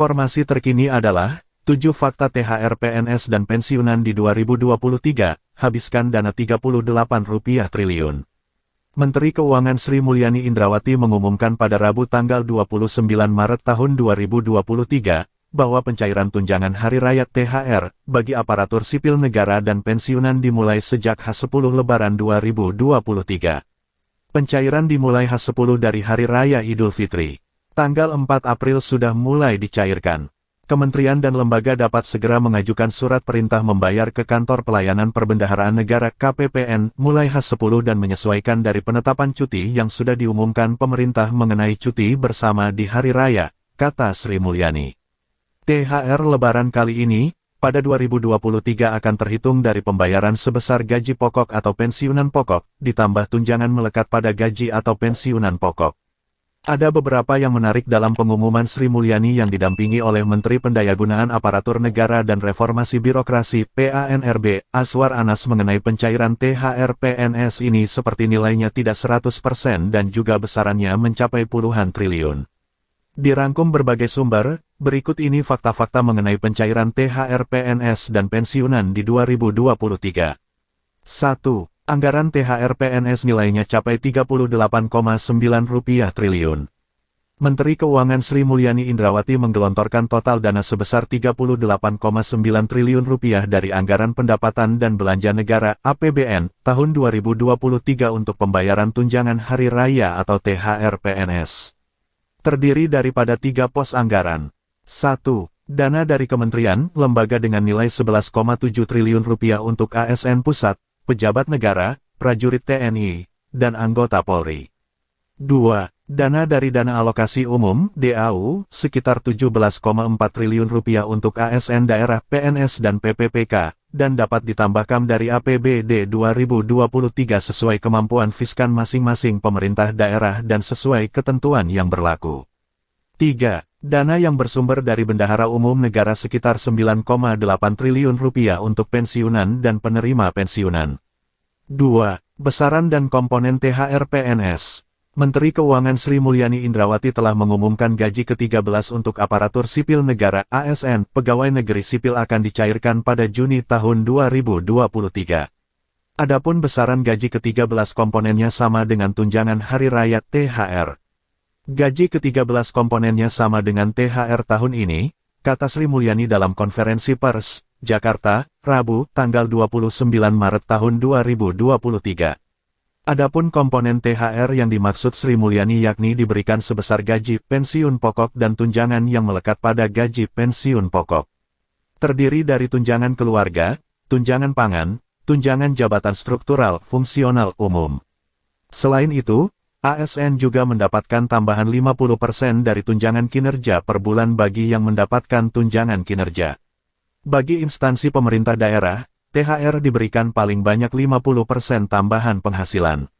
Informasi terkini adalah, 7 fakta THR PNS dan pensiunan di 2023, habiskan dana Rp38 triliun. Menteri Keuangan Sri Mulyani Indrawati mengumumkan pada Rabu tanggal 29 Maret tahun 2023, bahwa pencairan tunjangan Hari Raya THR bagi aparatur sipil negara dan pensiunan dimulai sejak H10 Lebaran 2023. Pencairan dimulai H10 dari Hari Raya Idul Fitri. Tanggal 4 April sudah mulai dicairkan. Kementerian dan lembaga dapat segera mengajukan surat perintah membayar ke Kantor Pelayanan Perbendaharaan Negara KPPN mulai H10 dan menyesuaikan dari penetapan cuti yang sudah diumumkan pemerintah mengenai cuti bersama di Hari Raya, kata Sri Mulyani. THR Lebaran kali ini, pada 2023 akan terhitung dari pembayaran sebesar gaji pokok atau pensiunan pokok, ditambah tunjangan melekat pada gaji atau pensiunan pokok. Ada beberapa yang menarik dalam pengumuman Sri Mulyani yang didampingi oleh Menteri Pendayagunaan Aparatur Negara dan Reformasi Birokrasi (PANRB), Aswar Anas mengenai pencairan THR PNS ini seperti nilainya tidak 100% dan juga besarannya mencapai puluhan triliun. Dirangkum berbagai sumber, berikut ini fakta-fakta mengenai pencairan THR PNS dan pensiunan di 2023. 1. Anggaran THR PNS nilainya capai Rp38,9 triliun. Menteri Keuangan Sri Mulyani Indrawati menggelontorkan total dana sebesar Rp38,9 triliun dari anggaran pendapatan dan belanja negara (APBN) tahun 2023 untuk pembayaran tunjangan Hari Raya atau THR PNS. Terdiri daripada 3 pos anggaran. 1. Dana dari kementerian, lembaga dengan nilai Rp11,7 triliun untuk ASN Pusat, pejabat negara, prajurit TNI, dan anggota Polri. 2. Dana dari Dana Alokasi Umum (DAU) sekitar Rp17,4 triliun untuk ASN daerah PNS dan PPPK, dan dapat ditambahkan dari APBD 2023 sesuai kemampuan fiskal masing-masing pemerintah daerah dan sesuai ketentuan yang berlaku. 3. Dana yang bersumber dari Bendahara Umum Negara sekitar Rp9,8 triliun untuk pensiunan dan penerima pensiunan. 2. Besaran dan komponen THR PNS. Menteri Keuangan Sri Mulyani Indrawati telah mengumumkan gaji ke-13 untuk aparatur sipil negara (ASN), pegawai negeri sipil akan dicairkan pada Juni tahun 2023. Adapun besaran gaji ke-13 komponennya sama dengan tunjangan Hari Raya THR. Gaji ke-13 komponennya sama dengan THR tahun ini, kata Sri Mulyani dalam konferensi pers, Jakarta, Rabu, tanggal 29 Maret tahun 2023. Adapun komponen THR yang dimaksud Sri Mulyani yakni diberikan sebesar gaji pensiun pokok dan tunjangan yang melekat pada gaji pensiun pokok. Terdiri dari tunjangan keluarga, tunjangan pangan, tunjangan jabatan struktural fungsional umum. Selain itu, ASN juga mendapatkan tambahan 50% dari tunjangan kinerja per bulan bagi yang mendapatkan tunjangan kinerja. Bagi instansi pemerintah daerah, THR diberikan paling banyak 50% tambahan penghasilan.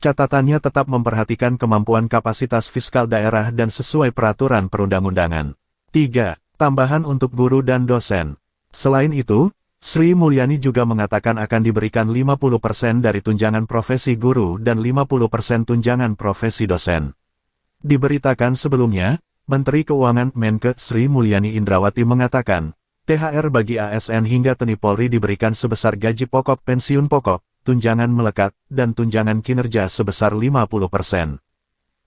Catatannya tetap memperhatikan kemampuan kapasitas fiskal daerah dan sesuai peraturan perundang-undangan. 3. Tambahan untuk guru dan dosen. Selain itu, Sri Mulyani juga mengatakan akan diberikan 50% dari tunjangan profesi guru dan 50% tunjangan profesi dosen. Diberitakan sebelumnya, Menteri Keuangan Menkeu Sri Mulyani Indrawati mengatakan, THR bagi ASN hingga TNI Polri diberikan sebesar gaji pokok pensiun pokok, tunjangan melekat, dan tunjangan kinerja sebesar 50%.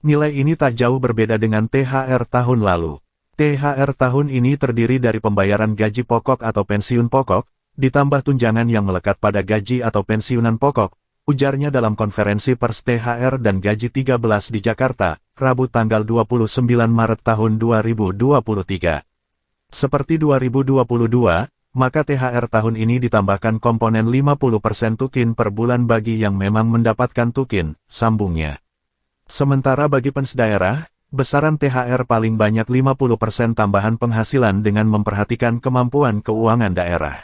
Nilai ini tak jauh berbeda dengan THR tahun lalu. THR tahun ini terdiri dari pembayaran gaji pokok atau pensiun pokok, ditambah tunjangan yang melekat pada gaji atau pensiunan pokok, ujarnya dalam konferensi pers THR dan gaji 13 di Jakarta, Rabu tanggal 29 Maret tahun 2023. Seperti 2022, maka THR tahun ini ditambahkan komponen 50% tukin per bulan bagi yang memang mendapatkan tukin, sambungnya. Sementara bagi pens daerah, besaran THR paling banyak 50% tambahan penghasilan dengan memperhatikan kemampuan keuangan daerah.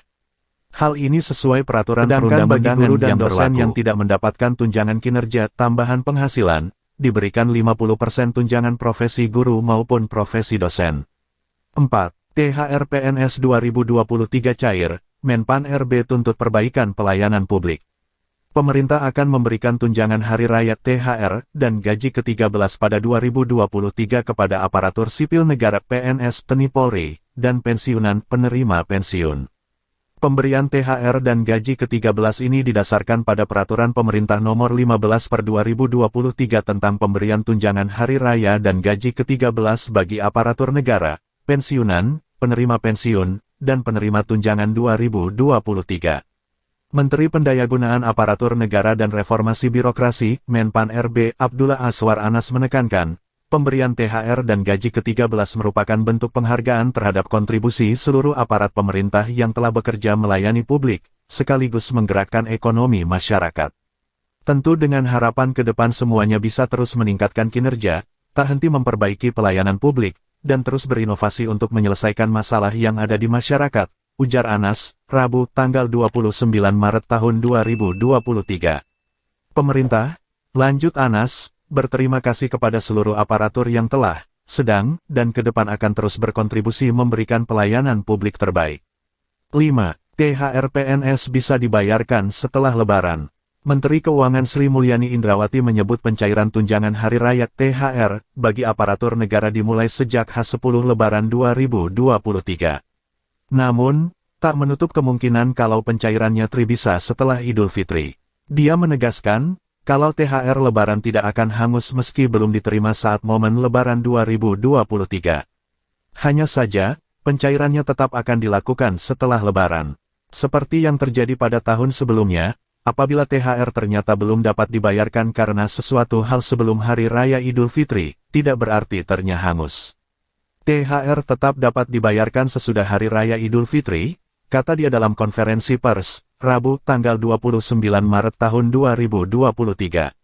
Hal ini sesuai peraturan perundang-undangan bagi guru dan dosen yang tidak mendapatkan tunjangan kinerja tambahan penghasilan, diberikan 50% tunjangan profesi guru maupun profesi dosen. 4. THR PNS 2023 cair, Menpan RB tuntut perbaikan pelayanan publik. Pemerintah akan memberikan tunjangan hari raya THR dan gaji ke-13 pada 2023 kepada aparatur sipil negara PNS TNI Polri dan pensiunan penerima pensiun. Pemberian THR dan gaji ke-13 ini didasarkan pada Peraturan Pemerintah Nomor 15/2023 tentang pemberian tunjangan hari raya dan gaji ke-13 bagi aparatur negara, pensiunan, penerima pensiun, dan penerima tunjangan 2023. Menteri Pendayagunaan Aparatur Negara dan Reformasi Birokrasi, Menpan RB, Abdullah Azwar Anas menekankan, pemberian THR dan gaji ke-13 merupakan bentuk penghargaan terhadap kontribusi seluruh aparat pemerintah yang telah bekerja melayani publik, sekaligus menggerakkan ekonomi masyarakat. Tentu dengan harapan ke depan semuanya bisa terus meningkatkan kinerja, tak henti memperbaiki pelayanan publik, dan terus berinovasi untuk menyelesaikan masalah yang ada di masyarakat, ujar Anas, Rabu, tanggal 29 Maret tahun 2023. Pemerintah, lanjut Anas, berterima kasih kepada seluruh aparatur yang telah, sedang, dan ke depan akan terus berkontribusi memberikan pelayanan publik terbaik. 5. THR PNS bisa dibayarkan setelah Lebaran. Menteri Keuangan Sri Mulyani Indrawati menyebut pencairan tunjangan hari raya THR bagi aparatur negara dimulai sejak H10 Lebaran 2023. Namun, tak menutup kemungkinan kalau pencairannya bisa setelah Idul Fitri. Dia menegaskan, kalau THR Lebaran tidak akan hangus meski belum diterima saat momen Lebaran 2023. Hanya saja, pencairannya tetap akan dilakukan setelah Lebaran. Seperti yang terjadi pada tahun sebelumnya, apabila THR ternyata belum dapat dibayarkan karena sesuatu hal sebelum Hari Raya Idul Fitri, tidak berarti ternyata hangus. THR tetap dapat dibayarkan sesudah Hari Raya Idul Fitri, kata dia dalam konferensi pers, Rabu, tanggal 29 Maret tahun 2023.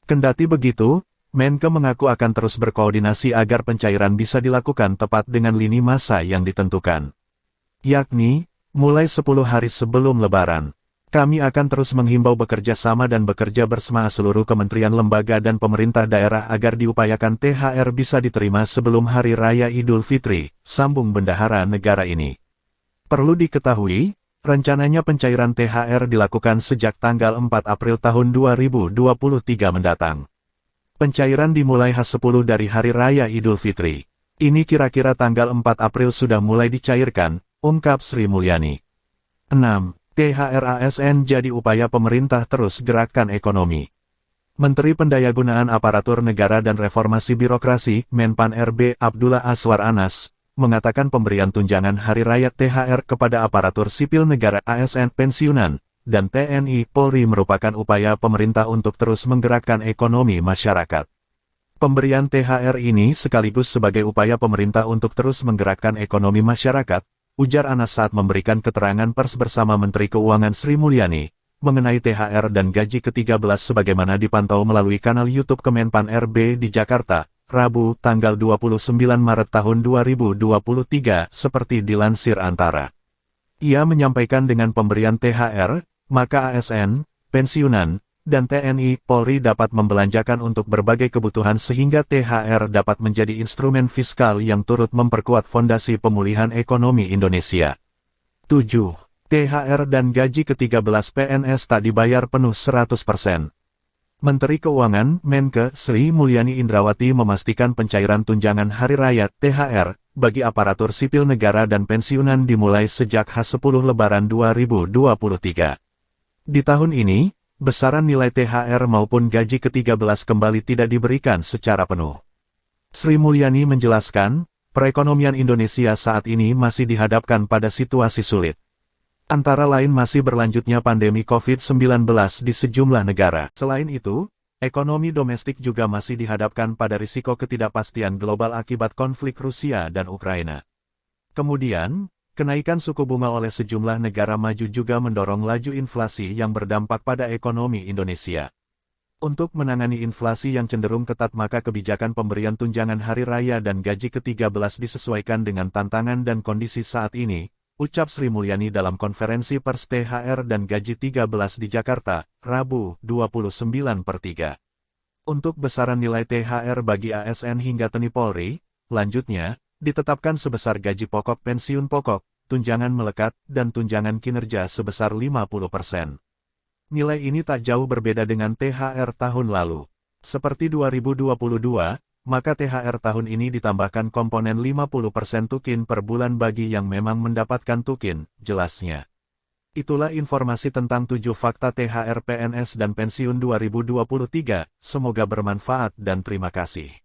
Kendati begitu, Menke mengaku akan terus berkoordinasi agar pencairan bisa dilakukan tepat dengan lini masa yang ditentukan. Yakni, mulai 10 hari sebelum Lebaran. Kami akan terus menghimbau bekerja sama dan bekerja bersama seluruh kementerian lembaga dan pemerintah daerah agar diupayakan THR bisa diterima sebelum Hari Raya Idul Fitri, sambung Bendahara Negara ini. Perlu diketahui, rencananya pencairan THR dilakukan sejak tanggal 4 April tahun 2023 mendatang. Pencairan dimulai H10 dari Hari Raya Idul Fitri. Ini kira-kira tanggal 4 April sudah mulai dicairkan, ungkap Sri Mulyani. 6. THR ASN jadi upaya pemerintah terus gerakkan ekonomi. Menteri Pendayagunaan Aparatur Negara dan Reformasi Birokrasi, Menpan RB, Abdullah Azwar Anas, mengatakan pemberian tunjangan Hari Raya THR kepada aparatur sipil negara ASN pensiunan, dan TNI Polri merupakan upaya pemerintah untuk terus menggerakkan ekonomi masyarakat. Pemberian THR ini sekaligus sebagai upaya pemerintah untuk terus menggerakkan ekonomi masyarakat, ujar Anas saat memberikan keterangan pers bersama Menteri Keuangan Sri Mulyani, mengenai THR dan gaji ke-13 sebagaimana dipantau melalui kanal YouTube Kemenpan RB di Jakarta, Rabu, tanggal 29 Maret tahun 2023, seperti dilansir Antara. Ia menyampaikan dengan pemberian THR, maka ASN, pensiunan, dan TNI Polri dapat membelanjakan untuk berbagai kebutuhan sehingga THR dapat menjadi instrumen fiskal yang turut memperkuat fondasi pemulihan ekonomi Indonesia. 7. THR dan gaji ke-13 PNS tak dibayar penuh 100%. Menteri Keuangan, Menke, Sri Mulyani Indrawati memastikan pencairan tunjangan Hari Raya THR bagi aparatur sipil negara dan pensiunan dimulai sejak H10 Lebaran 2023. Di tahun ini, besaran nilai THR maupun gaji ke-13 kembali tidak diberikan secara penuh. Sri Mulyani menjelaskan, perekonomian Indonesia saat ini masih dihadapkan pada situasi sulit. Antara lain masih berlanjutnya pandemi COVID-19 di sejumlah negara. Selain itu, ekonomi domestik juga masih dihadapkan pada risiko ketidakpastian global akibat konflik Rusia dan Ukraina. Kemudian, kenaikan suku bunga oleh sejumlah negara maju juga mendorong laju inflasi yang berdampak pada ekonomi Indonesia. Untuk menangani inflasi yang cenderung ketat maka kebijakan pemberian tunjangan Hari Raya dan gaji ke-13 disesuaikan dengan tantangan dan kondisi saat ini, ucap Sri Mulyani dalam konferensi pers THR dan gaji 13 di Jakarta, Rabu, 29/3. Untuk besaran nilai THR bagi ASN hingga TNI Polri, lanjutnya, ditetapkan sebesar gaji pokok pensiun pokok, tunjangan melekat, dan tunjangan kinerja sebesar 50%. Nilai ini tak jauh berbeda dengan THR tahun lalu. Seperti 2022, maka THR tahun ini ditambahkan komponen 50% tukin per bulan bagi yang memang mendapatkan tukin, jelasnya. Itulah informasi tentang 7 fakta THR PNS dan pensiun 2023, semoga bermanfaat dan terima kasih.